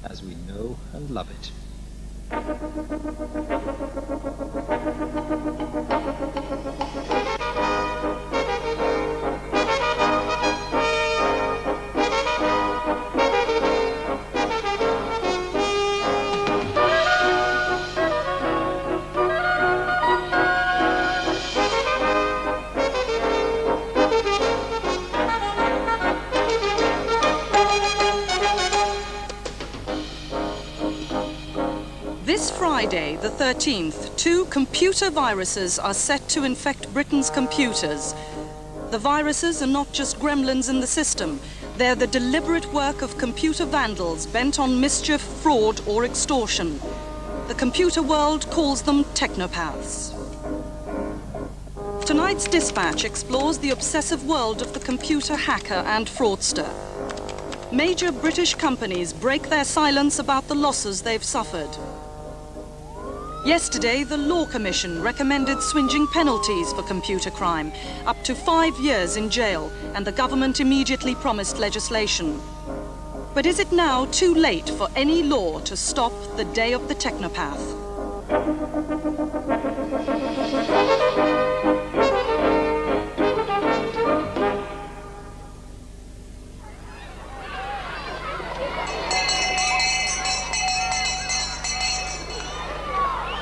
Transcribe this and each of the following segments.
as we know and love it. This Friday, the 13th, 2 computer viruses are set to infect Britain's computers. The viruses are not just gremlins in the system. They're the deliberate work of computer vandals bent on mischief, fraud, or extortion. The computer world calls them technopaths. Tonight's dispatch explores the obsessive world of the computer hacker and fraudster. Major British companies break their silence about the losses they've suffered. Yesterday, the Law Commission recommended swingeing penalties for computer crime, up to 5 years in jail, and the government immediately promised legislation. But is it now too late for any law to stop the day of the technopath?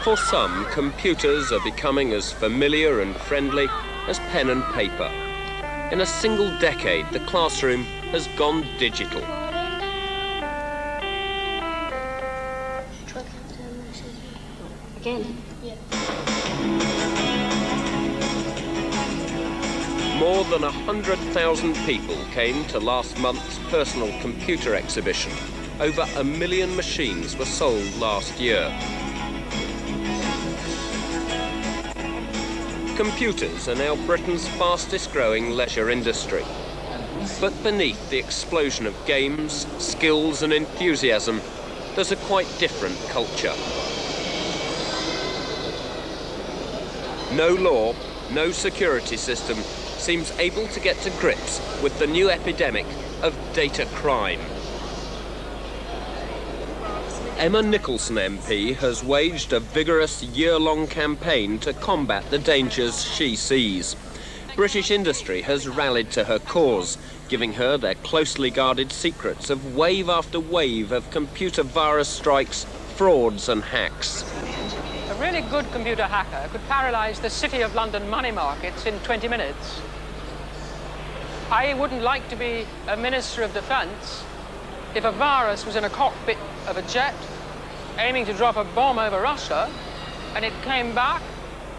For some, computers are becoming as familiar and friendly as pen and paper. In a single decade, the classroom has gone digital. Again? Yeah. More than 100,000 people came to last month's personal computer exhibition. Over 1 million machines were sold last year. Computers are now Britain's fastest growing leisure industry. But beneath the explosion of games, skills and enthusiasm, there's a quite different culture. No law, no security system seems able to get to grips with the new epidemic of data crime. Emma Nicholson MP has waged a vigorous year-long campaign to combat the dangers she sees. British industry has rallied to her cause, giving her their closely guarded secrets of wave after wave of computer virus strikes, frauds and hacks. A really good computer hacker could paralyze the City of London money markets in 20 minutes. I wouldn't like to be a Minister of Defence if a virus was in a cockpit of a jet aiming to drop a bomb over Russia, and it came back,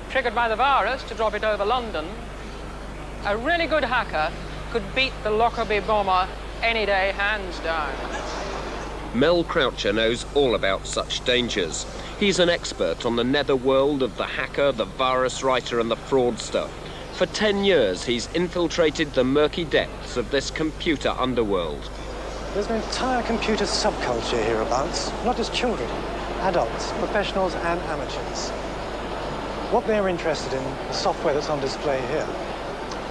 triggered by the virus, to drop it over London. A really good hacker could beat the Lockerbie bomber any day, hands down. Mel Croucher knows all about such dangers. He's an expert on the netherworld of the hacker, the virus writer and the fraudster. For 10 years, he's infiltrated the murky depths of this computer underworld. There's an entire computer subculture hereabouts, not just children, adults, professionals and amateurs. What they're interested in, the software that's on display here,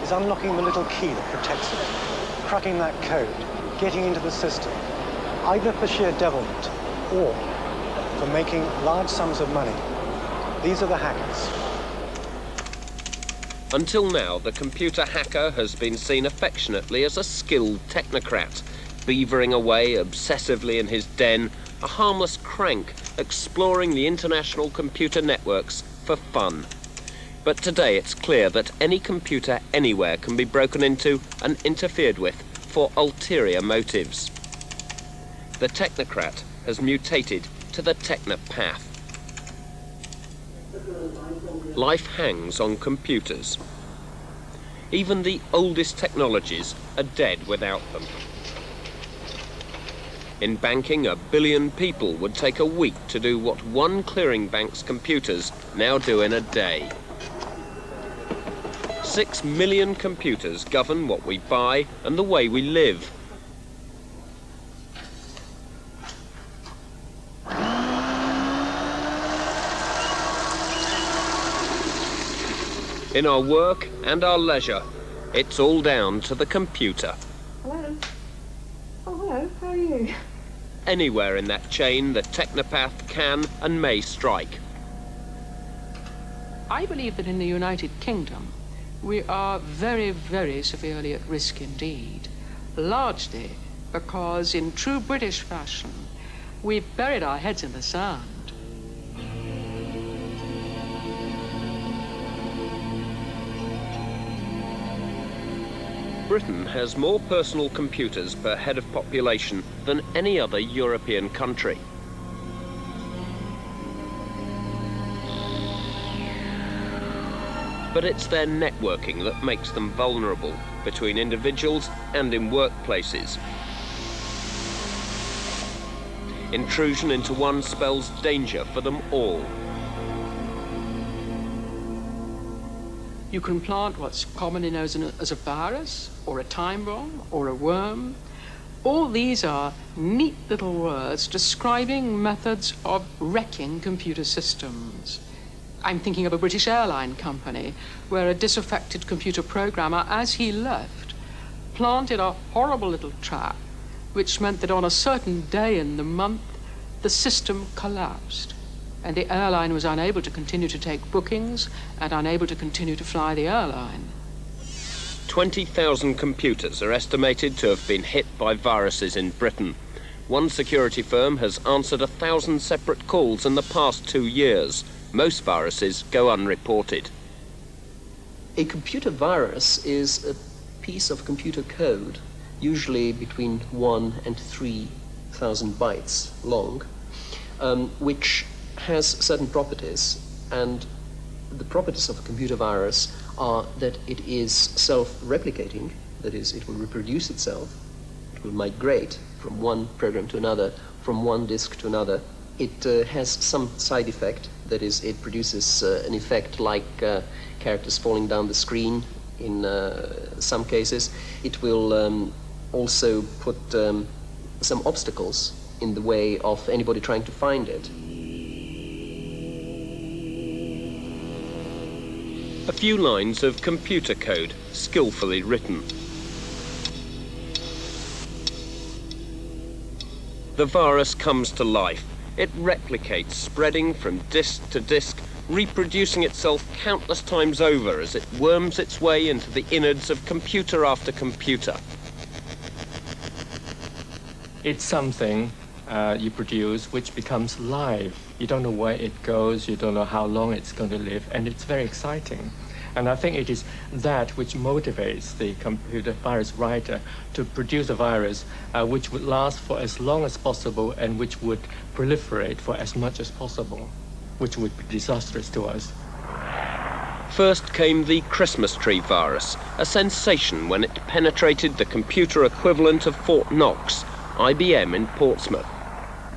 is unlocking the little key that protects it, cracking that code, getting into the system, either for sheer devilment or for making large sums of money. These are the hackers. Until now, the computer hacker has been seen affectionately as a skilled technocrat, beavering away obsessively in his den, a harmless crank exploring the international computer networks for fun. But today it's clear that any computer anywhere can be broken into and interfered with for ulterior motives. The technocrat has mutated to the technopath. Life hangs on computers. Even the oldest technologies are dead without them. In banking, 1 billion people would take a week to do what one clearing bank's computers now do in a day. 6 million computers govern what we buy and the way we live. In our work and our leisure, it's all down to the computer. Hello. Oh, hello. How are you? Anywhere in that chain, the Technopath can and may strike. I believe that in the United Kingdom, we are very, very severely at risk indeed, largely because in true British fashion, we've buried our heads in the sand. Britain has more personal computers per head of population than any other European country. But it's their networking that makes them vulnerable between individuals and in workplaces. Intrusion into one spells danger for them all. You can plant what's commonly known as a virus, or a time bomb, or a worm. All these are neat little words describing methods of wrecking computer systems. I'm thinking of a British airline company where a disaffected computer programmer, as he left, planted a horrible little trap, which meant that on a certain day in the month, the system collapsed, and the airline was unable to continue to take bookings and unable to continue to fly the airline. 20,000 computers are estimated to have been hit by viruses in Britain. One security firm has answered 1,000 separate calls in the past 2 years. Most viruses go unreported. A computer virus is a piece of computer code, usually between 1 and 3,000 bytes long, which has certain properties, and the properties of a computer virus are that it is self-replicating, that is, it will reproduce itself, it will migrate from one program to another, from one disk to another. It has some side effect, that is, it produces an effect like characters falling down the screen in some cases. It will also put some obstacles in the way of anybody trying to find it. A few lines of computer code, skillfully written. The virus comes to life. It replicates, spreading from disk to disk, reproducing itself countless times over as it worms its way into the innards of computer after computer. It's something you produce which becomes live. You don't know where it goes, you don't know how long it's going to live, and it's very exciting. And I think it is that which motivates the computer virus writer to produce a virus which would last for as long as possible and which would proliferate for as much as possible, which would be disastrous to us. First came the Christmas tree virus, a sensation when it penetrated the computer equivalent of Fort Knox, IBM in Portsmouth.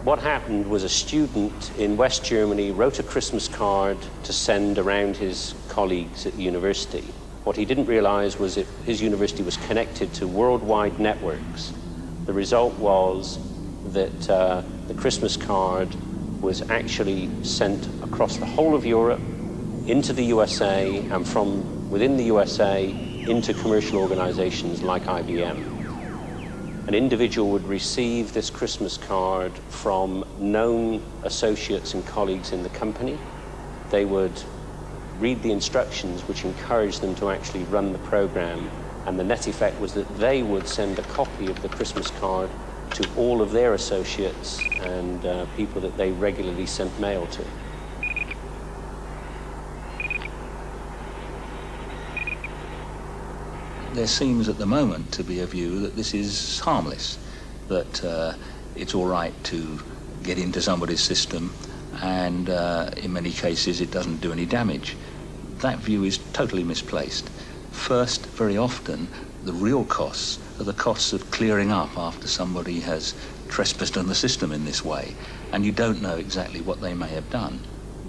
What happened was a student in West Germany wrote a Christmas card to send around his colleagues at the university. What he didn't realize was that his university was connected to worldwide networks. The result was that the Christmas card was actually sent across the whole of Europe, into the USA, and from within the USA into commercial organizations like IBM. An individual would receive this Christmas card from known associates and colleagues in the company. They would read the instructions which encouraged them to actually run the program, and the net effect was that they would send a copy of the Christmas card to all of their associates and people that they regularly sent mail to. There seems at the moment to be a view that this is harmless, that it's all right to get into somebody's system and in many cases it doesn't do any damage. That view is totally misplaced. First, very often, the real costs are the costs of clearing up after somebody has trespassed on the system in this way, and you don't know exactly what they may have done.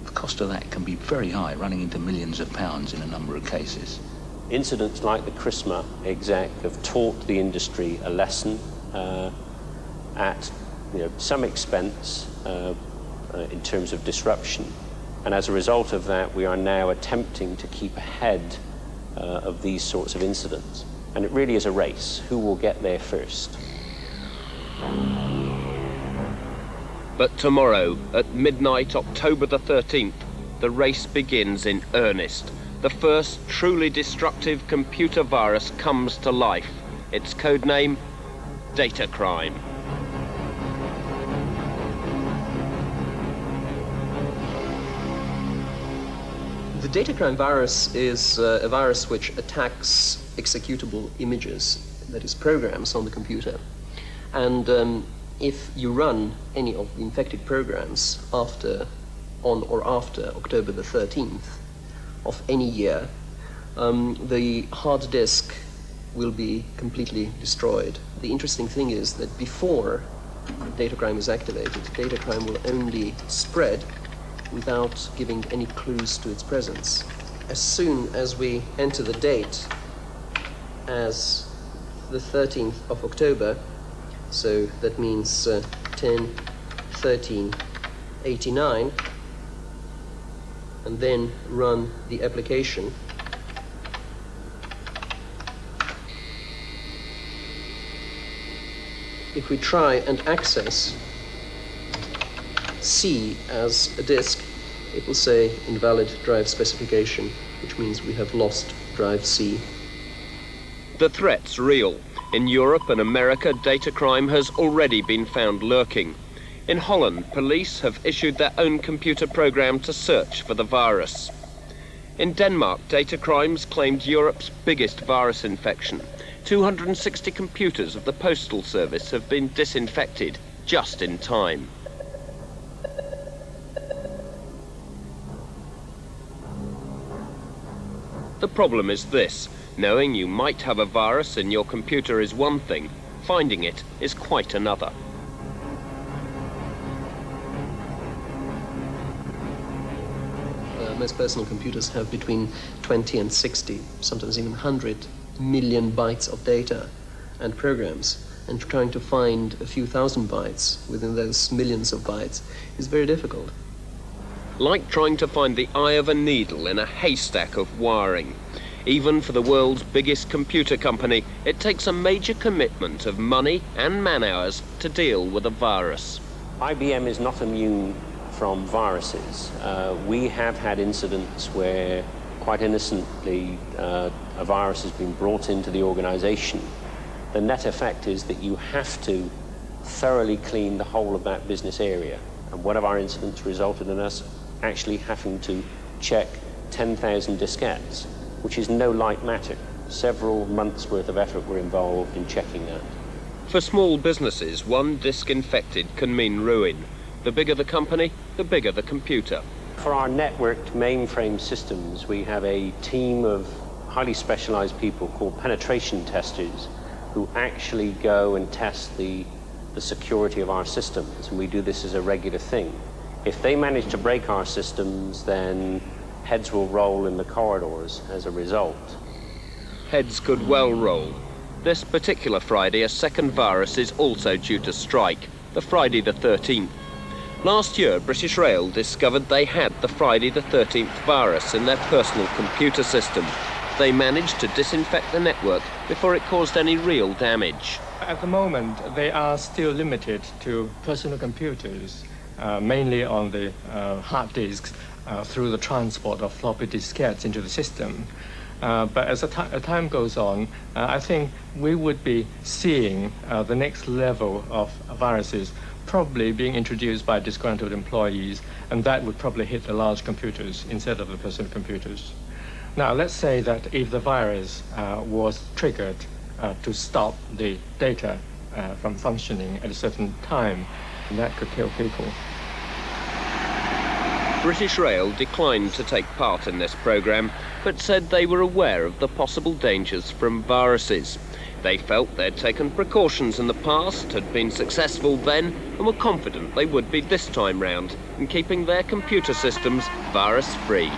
The cost of that can be very high, running into millions of pounds in a number of cases. Incidents like the Christmas exec have taught the industry a lesson at some expense in terms of disruption. And as a result of that, we are now attempting to keep ahead of these sorts of incidents. And it really is a race. Who will get there first? But tomorrow, at midnight, October the 13th, the race begins in earnest. The first truly destructive computer virus comes to life. Its codename, Data Crime. The data crime virus is a virus which attacks executable images, that is, programs on the computer. And if you run any of the infected programs on or after October the 13th of any year, the hard disk will be completely destroyed. The interesting thing is that before data crime is activated, data crime will only spread without giving any clues to its presence. As soon as we enter the date as the 13th of October, so that means 10/13/89, and then run the application, if we try and access C as a disk, it will say invalid drive specification, which means we have lost drive C. The threat's real. In Europe and America, data crime has already been found lurking. In Holland, police have issued their own computer program to search for the virus. In Denmark, data crimes claimed Europe's biggest virus infection. 260 computers of the Postal Service have been disinfected just in time. The problem is this: knowing you might have a virus in your computer is one thing, finding it is quite another. Most personal computers have between 20 and 60, sometimes even 100 million bytes of data and programs, and trying to find a few thousand bytes within those millions of bytes is very difficult. Like trying to find the eye of a needle in a haystack of wiring. Even for the world's biggest computer company, it takes a major commitment of money and man-hours to deal with a virus. IBM is not immune from viruses. We have had incidents where, quite innocently, a virus has been brought into the organization. The net effect is that you have to thoroughly clean the whole of that business area. And one of our incidents resulted in us actually having to check 10,000 diskettes, which is no light matter. Several months' worth of effort were involved in checking that. For small businesses, one disk infected can mean ruin. The bigger the company, the bigger the computer. For our networked mainframe systems, we have a team of highly specialized people called penetration testers who actually go and test the security of our systems, and we do this as a regular thing. If they manage to break our systems, then heads will roll in the corridors as a result. Heads could well roll. This particular Friday, a second virus is also due to strike, the Friday the 13th. Last year, British Rail discovered they had the Friday the 13th virus in their personal computer system. They managed to disinfect the network before it caused any real damage. At the moment, they are still limited to personal computers, mainly on the hard disks through the transport of floppy diskettes into the system. But as time goes on, I think we would be seeing the next level of viruses probably being introduced by disgruntled employees, and that would probably hit the large computers instead of the personal computers. Now, let's say that if the virus was triggered to stop the data from functioning at a certain time, that could kill people. British Rail declined to take part in this program, but said they were aware of the possible dangers from viruses. They felt they'd taken precautions in the past, had been successful then, and were confident they would be this time round in keeping their computer systems virus-free.